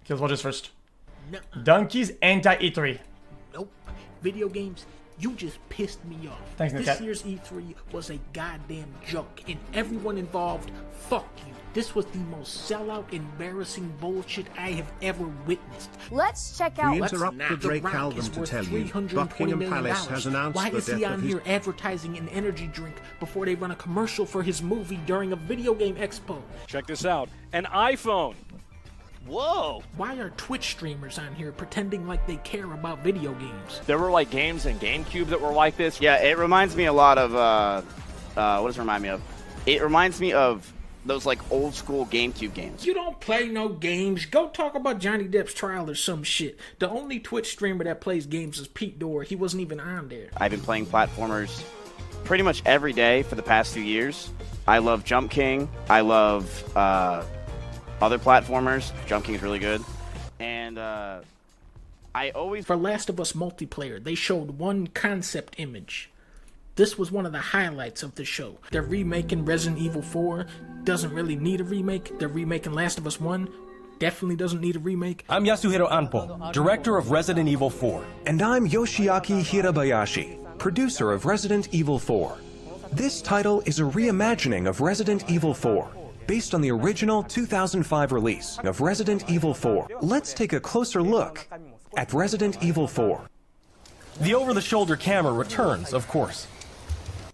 Let's watch this first. No. Dunkey's anti-E3. Nope. Video games, you just pissed me off. Thanks, this Nick. year's E3 was a goddamn joke, and everyone involved, fuck you. This was the most sellout, embarrassing bullshit I have ever witnessed. Let's check out. We interrupt the Drake Rock album is to worth tell you $320 Buckingham million. Palace has announced Why the is he death on of his... here advertising an energy drink before they run a commercial for his movie during a video game expo? Check this out. An iPhone. Whoa. Why are Twitch streamers on here pretending like they care about video games? There were like games in GameCube that were like this. Yeah, it reminds me a lot of, what does it remind me of? It reminds me of those like old school GameCube games. You don't play no games. Go talk about Johnny Depp's trial or some shit. The only Twitch streamer that plays games is Pete Dorr. He wasn't even on there. I've been playing platformers pretty much every day for the past few years. I love Jump King. I love other platformers. Jump King is really good. And I always... For Last of Us multiplayer, they showed one concept image. This was one of the highlights of the show. They're remaking Resident Evil 4. Doesn't really need a remake. They're remaking Last of Us 1. Definitely doesn't need a remake. I'm Yasuhiro Anpo, director of Resident Evil 4. And I'm Yoshiaki Hirabayashi, producer of Resident Evil 4. This title is a reimagining of Resident Evil 4, based on the original 2005 release of Resident Evil 4. Let's take a closer look at Resident Evil 4. The over-the-shoulder camera returns, of course.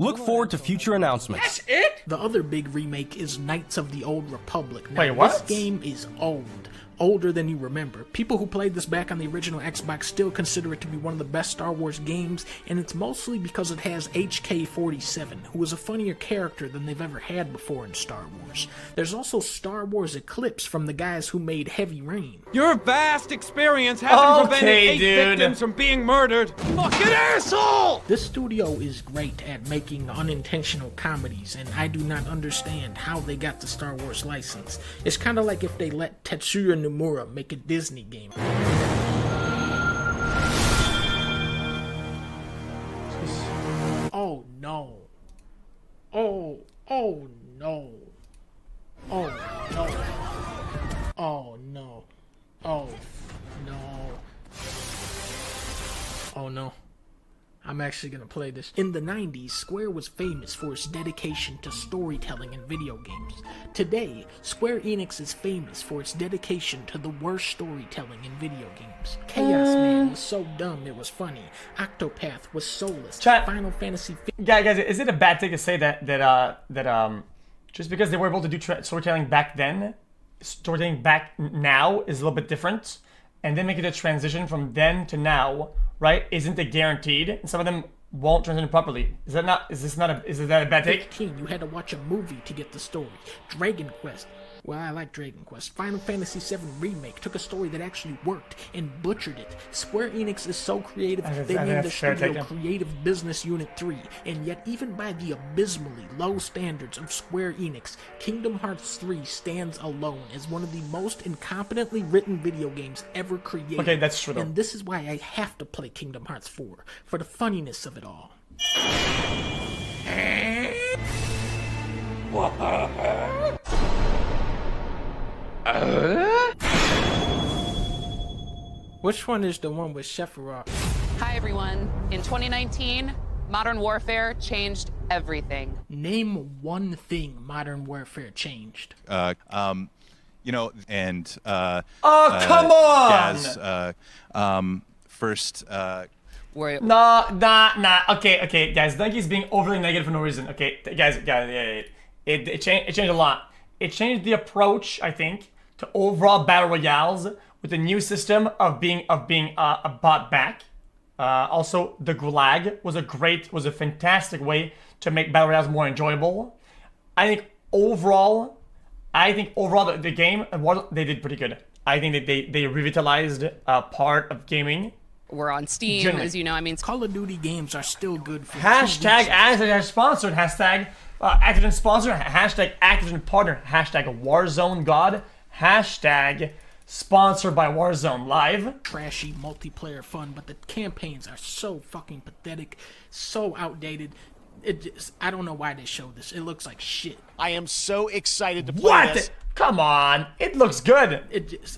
Look forward to future announcements. That's it? The other big remake is Knights of the Old Republic. Now, Wait, what? This game is old. Older than you remember. People who played this back on the original Xbox still consider it to be one of the best Star Wars games, and it's mostly because it has HK-47, who is a funnier character than they've ever had before in Star Wars. There's also Star Wars Eclipse from the guys who made Heavy Rain. Your vast experience hasn't prevented 8 dude. victims from being murdered. Fucking asshole! This studio is great at making unintentional comedies, and I do not understand how they got the Star Wars license. It's kind of like if they let Tetsuya Nomura make a Disney game. Oh no. Oh no. Oh no. Oh no. Oh no. Oh no. I'm actually gonna play this. In the 90s, Square was famous for its dedication to storytelling in video games. Today, Square Enix is famous for its dedication to the worst storytelling in video games. Chaos Man was so dumb it was funny. Octopath was soulless. Chat. Final Fantasy... Guys, is it a bad thing to say that just because they were able to do storytelling back then, storytelling back now is a little bit different, and then making the transition from then to now, right, isn't it guaranteed? And some of them won't transition properly. Is that a bad take? 15, you had to watch a movie to get the story. Dragon Quest. Well, I like Dragon Quest. Final Fantasy VII Remake took a story that actually worked and butchered it. Square Enix is so creative, they named the studio Creative Business Unit 3, and yet even by the abysmally low standards of Square Enix, Kingdom Hearts 3 stands alone as one of the most incompetently written video games ever created. Okay, that's true though. And this is why I have to play Kingdom Hearts 4, for the funniness of it all. Which one is the one with Sephiroth? Hi everyone. In 2019, Modern Warfare changed everything. Name one thing Modern Warfare changed. You know, and oh, come on! Guys, first, Nah. Okay, guys, Dunkey's being overly negative for no reason. Okay, guys, yeah. It changed a lot. It changed the approach, I think, to overall battle royales with the new system of being a bot back. Also, the Gulag was a fantastic way to make battle royales more enjoyable. I think overall the game, they did pretty good. I think that they revitalized part of gaming. We're on Steam, Generally. as you know. I mean, Call of Duty games are still good for Hashtag Activision sponsored. Hashtag Activision sponsor. Hashtag Activision partner. Hashtag Warzone God. Hashtag sponsored by Warzone Live. trashy multiplayer fun, but the campaigns are so fucking pathetic, so outdated. I don't know why they show this. It looks like shit. I am so excited to play this. What? Come on. It looks good.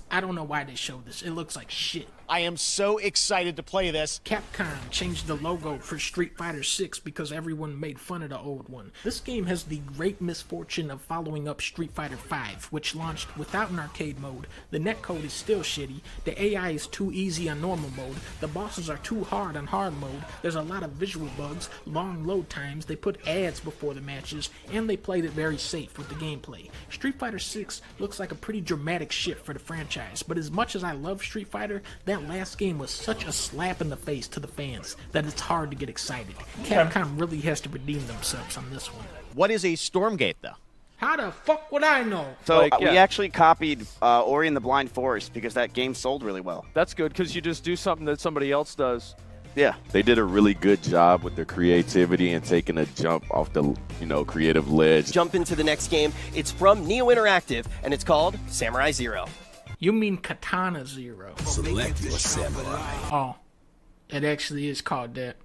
I don't know why they showed this. It looks like shit. I am so excited to play this. Capcom changed the logo for Street Fighter 6 because everyone made fun of the old one. This game has the great misfortune of following up Street Fighter 5, which launched without an arcade mode. The netcode is still shitty, the AI is too easy on normal mode, the bosses are too hard on hard mode, there's a lot of visual bugs, long load times, they put ads before the matches, and they played it very safe with the gameplay. Street Fighter 6 looks like a pretty dramatic shift for the franchise, but as much as I love Street Fighter, that last game was such a slap in the face to the fans that it's hard to get excited. Capcom really has to redeem themselves on this one. What is a Stormgate, though? How the fuck would I know? So we actually copied Ori and the Blind Forest because that game sold really well. That's good because you just do something that somebody else does. Yeah. They did a really good job with their creativity and taking a jump off the, creative ledge. Jump into the next game. It's from Neo Interactive, and it's called Samurai Zero. You mean Katana Zero. Select your samurai. Oh, it actually is called that.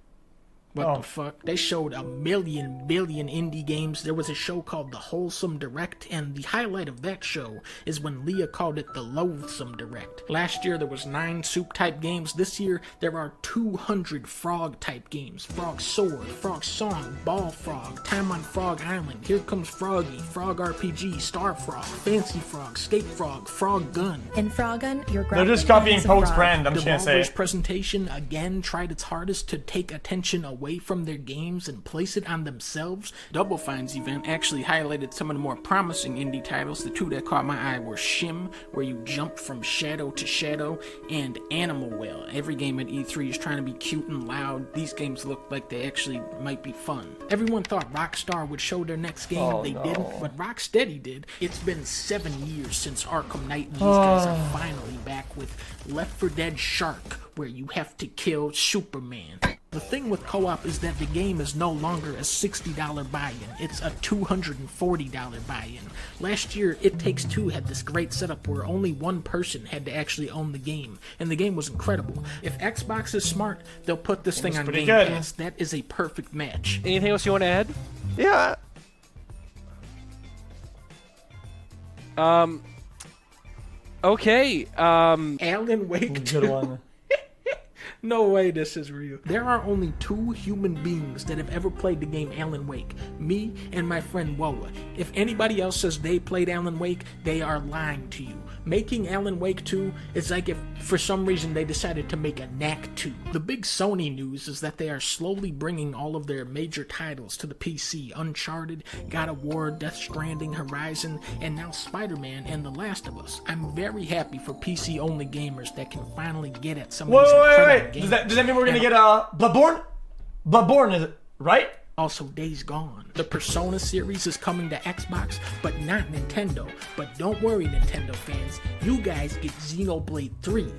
What the fuck? They showed a billion indie games. There was a show called The Wholesome Direct, and the highlight of that show is when Leah called it the Loathsome Direct. Last year there was 9 soup-type games. This year there are 200 frog-type games. Frog Sword, Frog Song, Ball Frog, Time on Frog Island, Here Comes Froggy, Frog RPG, Star Frog, Fancy Frog, Skate Frog, Frog Gun. In Frog Gun, you're They're just copying Pogue's brand, I'm just gonna say. Devolver's presentation again tried its hardest to take attention away from their games and place it on themselves. Double Fine's event actually highlighted some of the more promising indie titles. The 2 that caught my eye were Shim, where you jump from shadow to shadow, and Animal Whale. Every game at E3 is trying to be cute and loud. These games look like they actually might be fun. Everyone thought Rockstar would show their next game. They didn't, but Rocksteady did. It's been 7 years since Arkham Knight, and these guys are finally back with Left 4 Dead Shark, where you have to kill Superman. The thing with co-op is that the game is no longer a $60 buy-in, it's a $240 buy-in. Last year, It Takes Two had this great setup where only one person had to actually own the game, and the game was incredible. If Xbox is smart, they'll put this thing on Game Pass. That is a perfect match. Anything else you want to add? Yeah. Okay. Alan Wake 2. Good one. No way this is real. There are only 2 human beings that have ever played the game Alan Wake. Me and my friend Woa. If anybody else says they played Alan Wake, they are lying to you. Making Alan Wake 2 is like if for some reason they decided to make a Knack 2. The big Sony news is that they are slowly bringing all of their major titles to the PC. Uncharted, God of War, Death Stranding, Horizon, and now Spider-Man and The Last of Us. I'm very happy for PC-only gamers that can finally get at some of these incredible games. Does that mean we're gonna get Bloodborne? Bloodborne, is it right? Also, Days Gone. The Persona series is coming to Xbox, but not Nintendo. But don't worry, Nintendo fans. You guys get Xenoblade 3.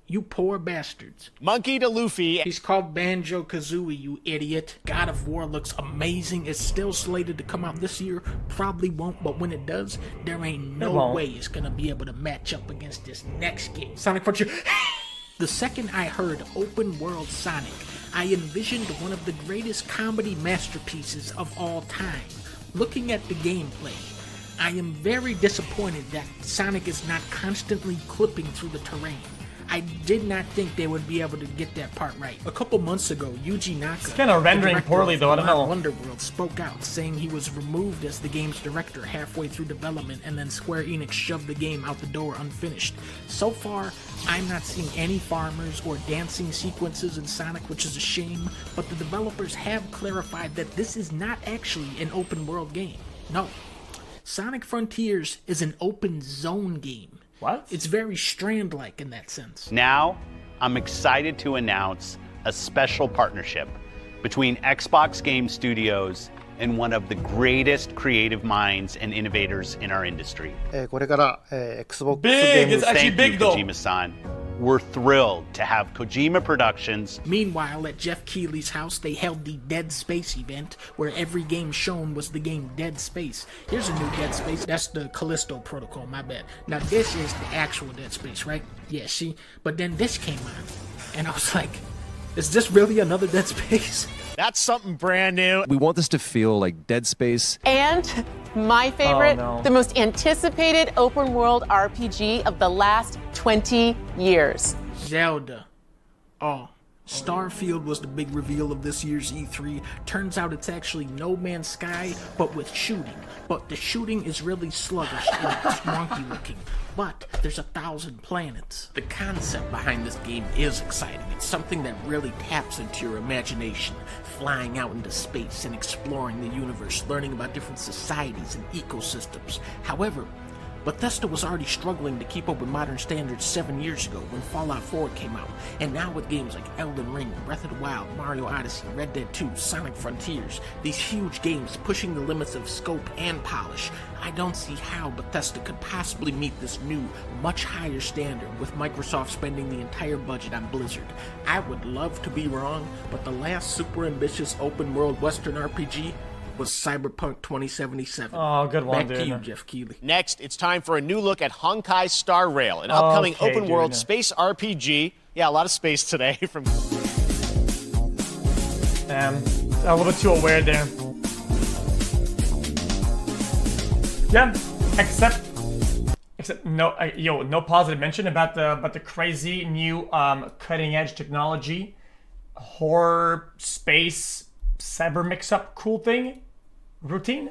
You poor bastards. Monkey to Luffy. He's called Banjo-Kazooie, you idiot. God of War looks amazing. It's still slated to come out this year. Probably won't, but when it does, there ain't no way it's gonna be able to match up against this next game. Sonic Frontier. The second I heard open world Sonic, I envisioned one of the greatest comedy masterpieces of all time. Looking at the gameplay, I am very disappointed that Sonic is not constantly clipping through the terrain. I did not think they would be able to get that part right. A couple months ago, Yuji Naka, it's kind of rendering poorly though, I don't know. Wonderworld spoke out, saying he was removed as the game's director halfway through development, and then Square Enix shoved the game out the door unfinished. So far, I'm not seeing any farmers or dancing sequences in Sonic, which is a shame, but the developers have clarified that this is not actually an open world game. No. Sonic Frontiers is an open zone game. What? It's very Strand-like in that sense. Now, I'm excited to announce a special partnership between Xbox Game Studios and one of the greatest creative minds and innovators in our industry. これから Xbox Big! It's actually Thank big you, though. Kojima-san. We're thrilled to have Kojima Productions. Meanwhile, at Jeff Keighley's house, they held the Dead Space event, where every game shown was the game Dead Space. Here's a new Dead Space. That's the Callisto Protocol, my bad. Now, this is the actual Dead Space, right? Yeah, see? But then this came on, and I was like, Is this really another Dead Space? That's something brand new. We want this to feel like Dead Space. And my favorite, the most anticipated open world RPG of the last 20 years. Zelda. Oh, Starfield was the big reveal of this year's E3. Turns out it's actually No Man's Sky, but with shooting. But the shooting is really sluggish and it's wonky looking. But there's 1,000 planets. The concept behind this game is exciting. It's something that really taps into your imagination. Flying out into space and exploring the universe, learning about different societies and ecosystems. However, Bethesda was already struggling to keep up with modern standards 7 years ago when Fallout 4 came out, and now with games like Elden Ring, Breath of the Wild, Mario Odyssey, Red Dead 2, Sonic Frontiers, these huge games pushing the limits of scope and polish, I don't see how Bethesda could possibly meet this new, much higher standard with Microsoft spending the entire budget on Blizzard. I would love to be wrong, but the last super ambitious open world Western RPG was Cyberpunk 2077. Oh, good one, Back to you, Jeff Keighley. Next, it's time for a new look at Honkai Star Rail, an upcoming open world space RPG. Yeah, a lot of space today from. A little bit too aware there. Yeah, except no, no positive mention about the crazy new cutting edge technology, horror space cyber mix up cool thing routine.